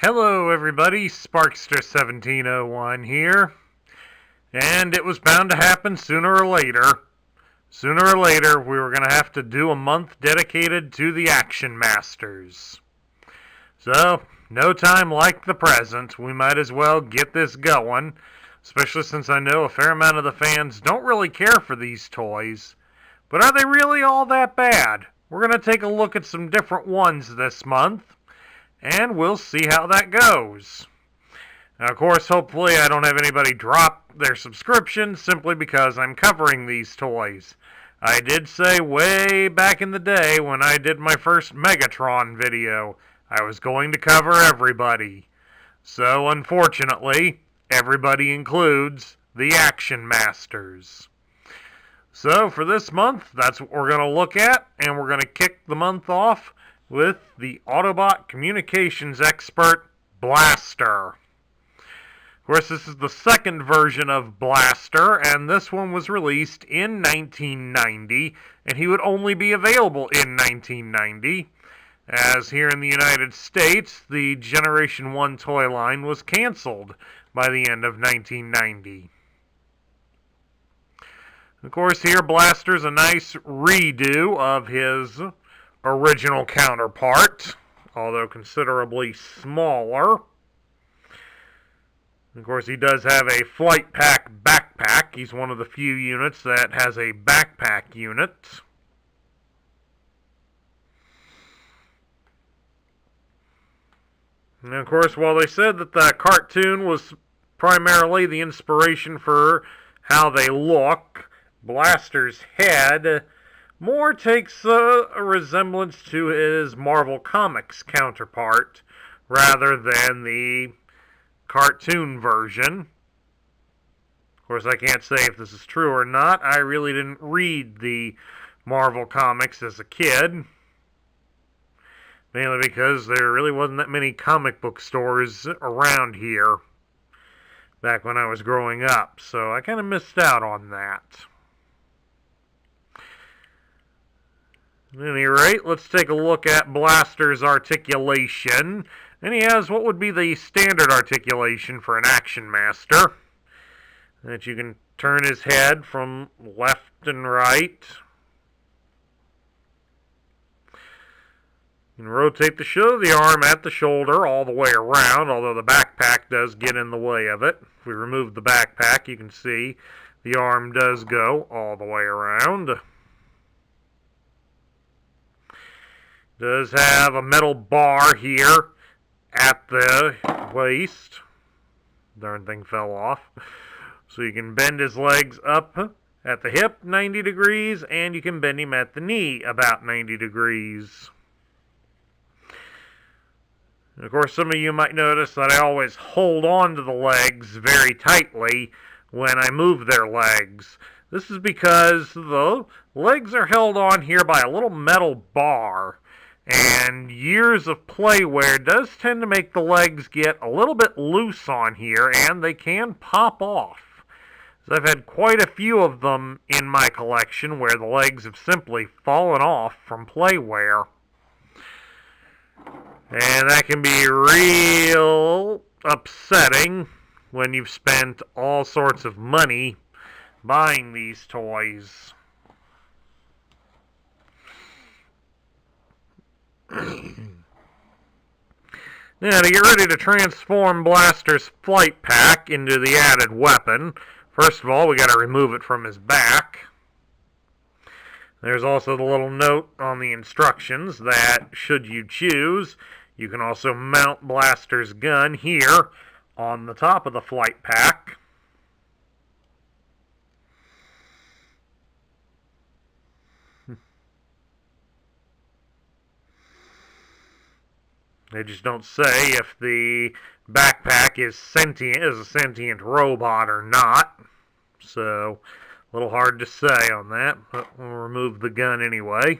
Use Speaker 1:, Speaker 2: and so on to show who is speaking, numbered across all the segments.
Speaker 1: Hello everybody, Sparkster1701 here, and it was bound to happen sooner or later. Sooner or later, we were going to have to do a month dedicated to the Action Masters. So, no time like the present, we might as well get this going, especially since I know a fair amount of the fans don't really care for these toys. But are they really all that bad? We're going to take a look at some different ones this month, and we'll see how that goes. Now, of course, hopefully I don't have anybody drop their subscription simply because I'm covering these toys. I did say way back in the day when I did my first Megatron video, I was going to cover everybody. So, unfortunately, everybody includes the Action Masters. So, for this month, that's what we're going to look at, and we're going to kick the month off with the Autobot communications expert, Blaster. Of course, this is the second version of Blaster, and this one was released in 1990, and he would only be available in 1990, as here in the United States, the Generation 1 toy line was canceled by the end of 1990. Of course, here Blaster's a nice redo of his original counterpart, although considerably smaller. Of course, he does have a Flight Pack backpack. He's one of the few units that has a backpack unit. And of course, while they said that the cartoon was primarily the inspiration for how they look, Blaster's head more takes a resemblance to his Marvel Comics counterpart rather than the cartoon version. Of course, I can't say if this is true or not. I really didn't read the Marvel Comics as a kid, mainly because there really wasn't that many comic book stores around here back when I was growing up, so I kind of missed out on that. At any rate, let's take a look at Blaster's articulation. And he has what would be the standard articulation for an Action Master. That you can turn his head from left and right. You can rotate the arm at the shoulder all the way around, although the backpack does get in the way of it. If we remove the backpack, you can see the arm does go all the way around. Does have a metal bar here at the waist. Darn thing fell off. So you can bend his legs up at the hip 90 degrees, and you can bend him at the knee about 90 degrees. And of course, some of you might notice that I always hold on to the legs very tightly when I move their legs. This is because the legs are held on here by a little metal bar. And years of play wear does tend to make the legs get a little bit loose on here, and they can pop off. So I've had quite a few of them in my collection where the legs have simply fallen off from play wear. And that can be real upsetting when you've spent all sorts of money buying these toys. Now, to get ready to transform Blaster's Flight Pack into the added weapon, first of all, we got to remove it from his back. There's also the little note on the instructions that, should you choose, you can also mount Blaster's gun here on the top of the Flight Pack. They just don't say if the backpack is a sentient robot or not. So, a little hard to say on that, but we'll remove the gun anyway.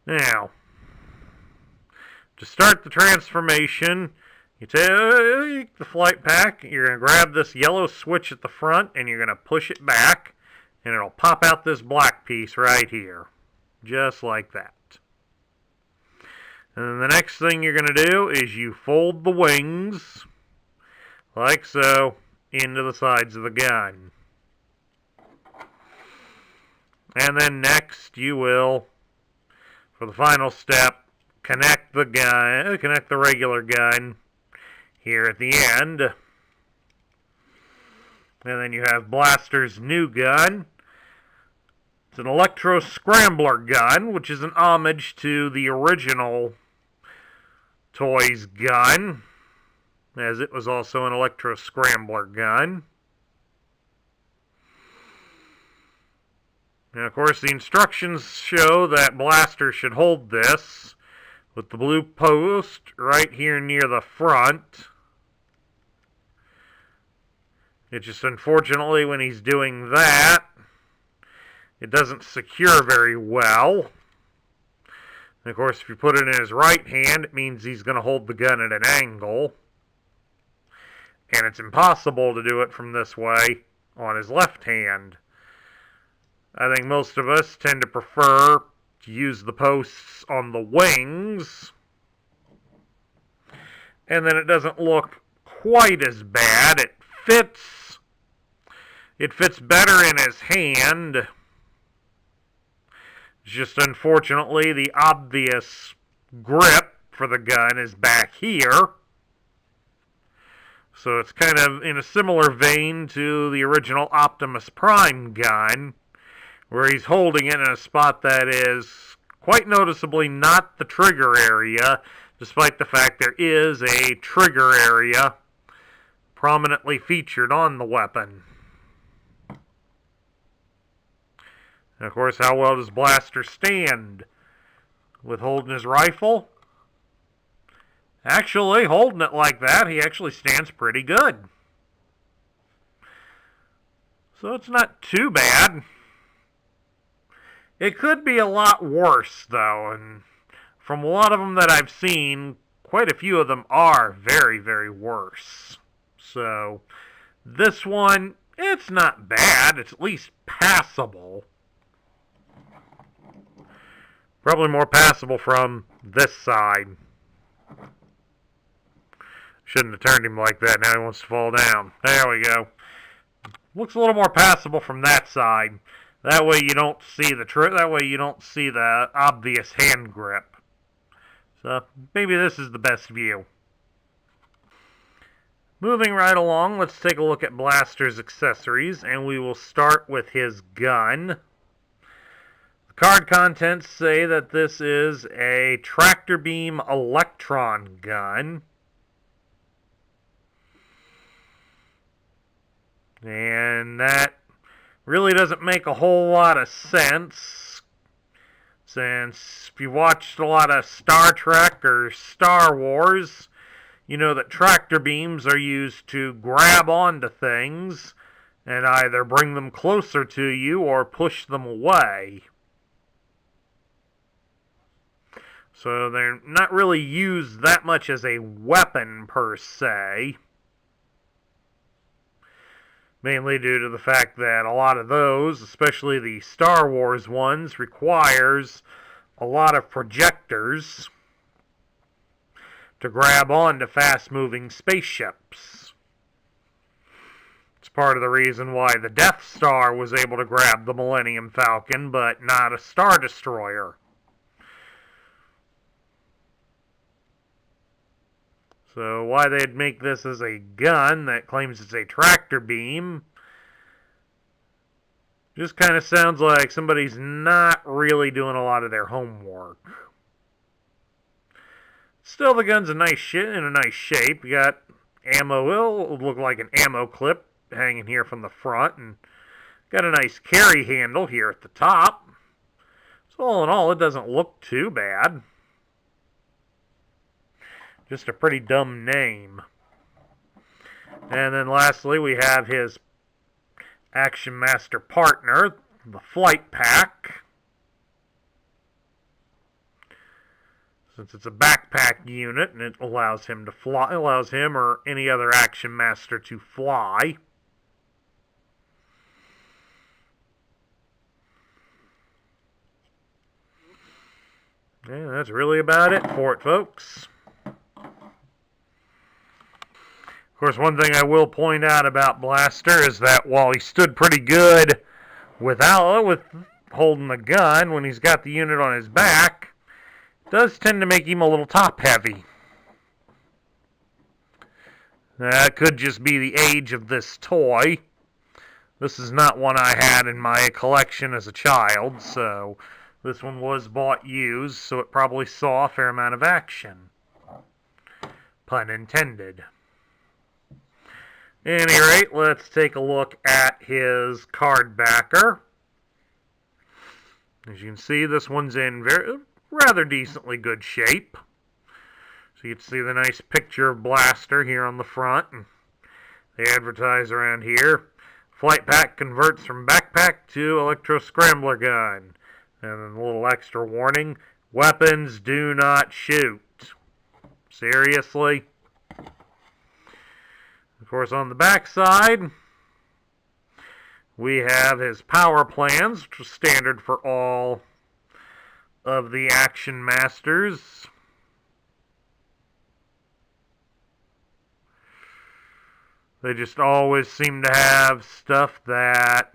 Speaker 1: Now, to start the transformation, you take the Flight Pack, you're going to grab this yellow switch at the front, and you're going to push it back, and it'll pop out this black piece right here. just like that. And then the next thing you're going to do is you fold the wings, like so, into the sides of the gun. And then next you will, for the final step, connect the regular gun here at the end. And then you have Blaster's new gun. It's an Electro Scrambler gun, which is an homage to the original Toys gun, as it was also an Electro Scrambler gun. And of course, the instructions show that Blaster should hold this with the blue post right here near the front. It's just unfortunately when he's doing that, it doesn't secure very well. And of course, if you put it in his right hand, it means he's going to hold the gun at an angle. And it's impossible to do it from this way on his left hand. I think most of us tend to prefer to use the posts on the wings. And then it doesn't look quite as bad. It fits better in his hand. Just unfortunately, the obvious grip for the gun is back here. So it's kind of in a similar vein to the original Optimus Prime gun, where he's holding it in a spot that is quite noticeably not the trigger area, despite the fact there is a trigger area prominently featured on the weapon. And of course, how well does Blaster stand with holding his rifle? Actually, holding it like that, he actually stands pretty good. So it's not too bad. It could be a lot worse, though, and from a lot of them that I've seen, quite a few of them are very, very worse. So, this one, it's not bad. It's at least passable. Probably more passable from this side. Shouldn't have turned him like that. Now he wants to fall down. There we go. Looks a little more passable from that side. That way you don't see the obvious hand grip. So maybe this is the best view. Moving right along, let's take a look at Blaster's accessories, and we will start with his gun. The card contents say that this is a tractor beam electron gun. And that really doesn't make a whole lot of sense, since if you watched a lot of Star Trek or Star Wars, you know that tractor beams are used to grab onto things and either bring them closer to you or push them away. So they're not really used that much as a weapon per se. Mainly due to the fact that a lot of those, especially the Star Wars ones, requires a lot of projectors to grab onto fast-moving spaceships. It's part of the reason why the Death Star was able to grab the Millennium Falcon, but not a Star Destroyer. So why they'd make this as a gun that claims it's a tractor beam just kind of sounds like somebody's not really doing a lot of their homework. Still, the gun's in a nice shape. You got ammo. It'll look like an ammo clip hanging here from the front, and got a nice carry handle here at the top. So all in all, it doesn't look too bad. Just a pretty dumb name. And then lastly, we have his Action Master partner, the Flight Pack. Since it's a backpack unit, and it allows him to fly, allows him or any other Action Master to fly. that's really about it for it, folks. Of course, one thing I will point out about Blaster is that while he stood pretty good with holding the gun when he's got the unit on his back, it does tend to make him a little top-heavy. That could just be the age of this toy. This is not one I had in my collection as a child, so this one was bought used, so it probably saw a fair amount of action. Pun intended. At any rate, let's take a look at his card backer. As you can see, this one's in rather decently good shape. So you can see the nice picture of Blaster here on the front. And they advertise around here. Flight pack converts from backpack to electro scrambler gun. And a little extra warning. Weapons do not shoot. Seriously? Of course, on the back side, we have his power plans, which is standard for all of the Action Masters. They just always seem to have stuff that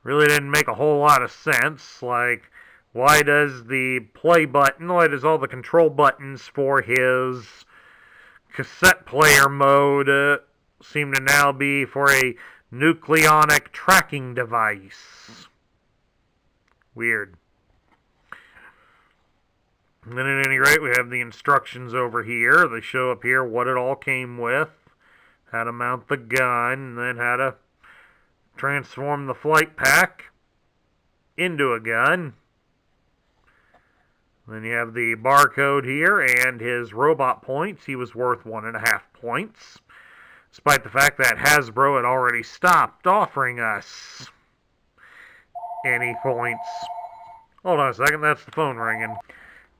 Speaker 1: really didn't make a whole lot of sense. Like, why does the play button, why does all the control buttons for his cassette player mode seem to now be for a nucleonic tracking device? Weird. And then at any rate, we have the instructions over here. They show up here what it all came with. How to mount the gun, and then how to transform the flight pack into a gun. Then you have the barcode here and his robot points. He was worth 1.5 points, despite the fact that Hasbro had already stopped offering us any points. Hold on a second, that's the phone ringing.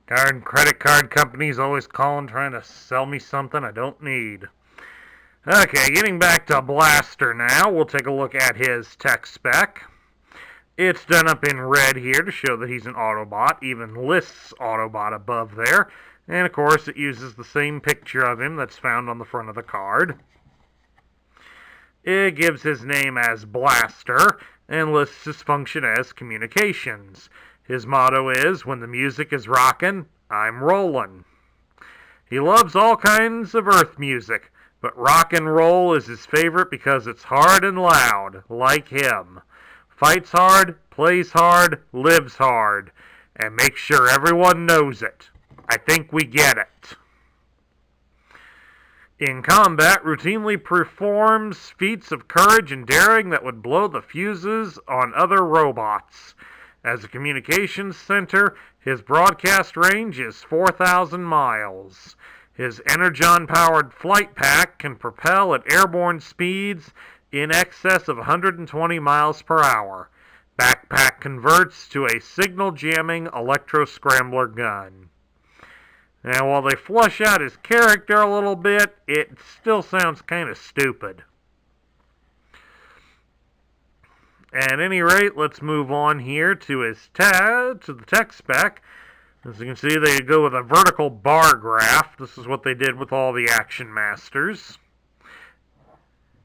Speaker 1: Credit card companies always calling trying to sell me something I don't need. Okay, getting back to Blaster now, we'll take a look at his tech spec. It's done up in red here to show that he's an Autobot, even lists Autobot above there. And of course, it uses the same picture of him that's found on the front of the card. It gives his name as Blaster and lists his function as communications. His motto is, when the music is rockin', I'm rollin'. He loves all kinds of Earth music, but rock and roll is his favorite because it's hard and loud, like him. Fights hard, plays hard, lives hard, and makes sure everyone knows it. I think we get it. In combat, routinely performs feats of courage and daring that would blow the fuses on other robots. As a communications center, his broadcast range is 4,000 miles. His Energon-powered flight pack can propel at airborne speeds in excess of 120 miles per hour. Backpack converts to a signal-jamming electro-scrambler gun. Now, while they flush out his character a little bit, it still sounds kind of stupid. At any rate, let's move on here to his to the tech spec. As you can see, they go with a vertical bar graph. This is what they did with all the Action Masters.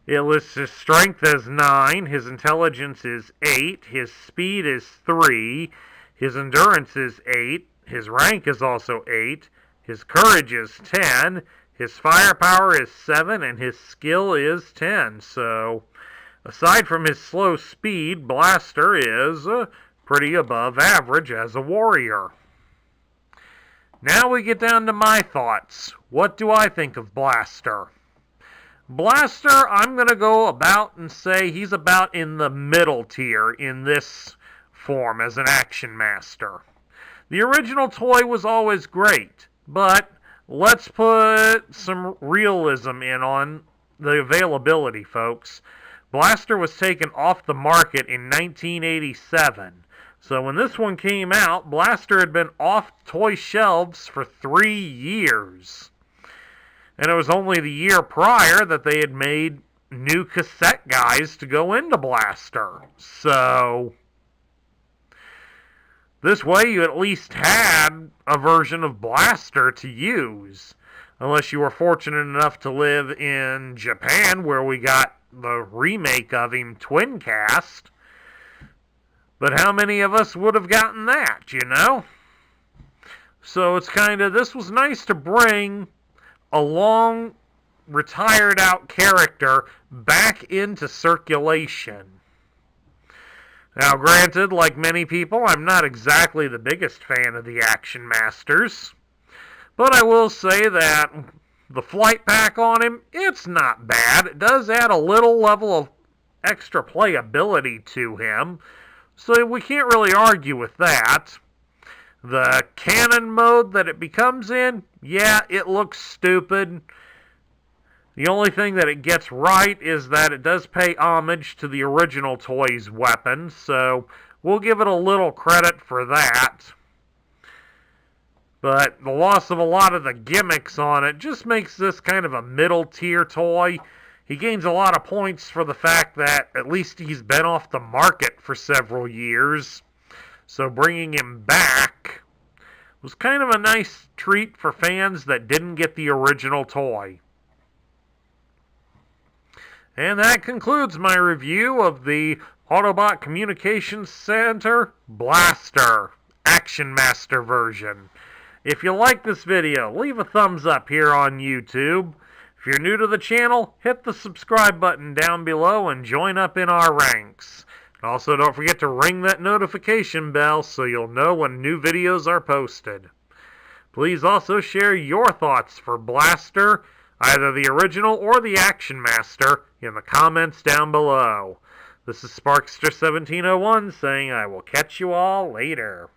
Speaker 1: It lists his strength as 9, his intelligence is 8, his speed is 3, his endurance is 8, his rank is also 8, his courage is 10, his firepower is 7, and his skill is 10. So, aside from his slow speed, Blaster is pretty above average as a warrior. Now we get down to my thoughts. What do I think of Blaster? Blaster, I'm going to go about and say he's about in the middle tier in this form as an Action Master. The original toy was always great, but let's put some realism in on the availability, folks. Blaster was taken off the market in 1987. So when this one came out, Blaster had been off toy shelves for 3 years. And it was only the year prior that they had made new cassette guys to go into Blaster. So This way you at least had a version of Blaster to use. Unless you were fortunate enough to live in Japan, where we got the remake of him, Twincast. But how many of us would have gotten that, you know? So it's kind of, this was nice to bring a long, retired out character back into circulation. Now, granted, like many people, I'm not exactly the biggest fan of the Action Masters. But I will say that the flight pack on him, it's not bad. It does add a little level of extra playability to him, so we can't really argue with that. The cannon mode that it becomes in, yeah, it looks stupid. The only thing that it gets right is that it does pay homage to the original toy's weapons, so we'll give it a little credit for that. But the loss of a lot of the gimmicks on it just makes this kind of a middle-tier toy. He gains a lot of points for the fact that at least he's been off the market for several years. So bringing him back was kind of a nice treat for fans that didn't get the original toy. And that concludes my review of the Autobot Communications Center Blaster Action Master version. If you like this video, leave a thumbs up here on YouTube. If you're new to the channel, hit the subscribe button down below and join up in our ranks. Also, don't forget to ring that notification bell so you'll know when new videos are posted. Please also share your thoughts for Blaster, either the original or the Action Master, in the comments down below. This is Sparkster1701 saying I will catch you all later.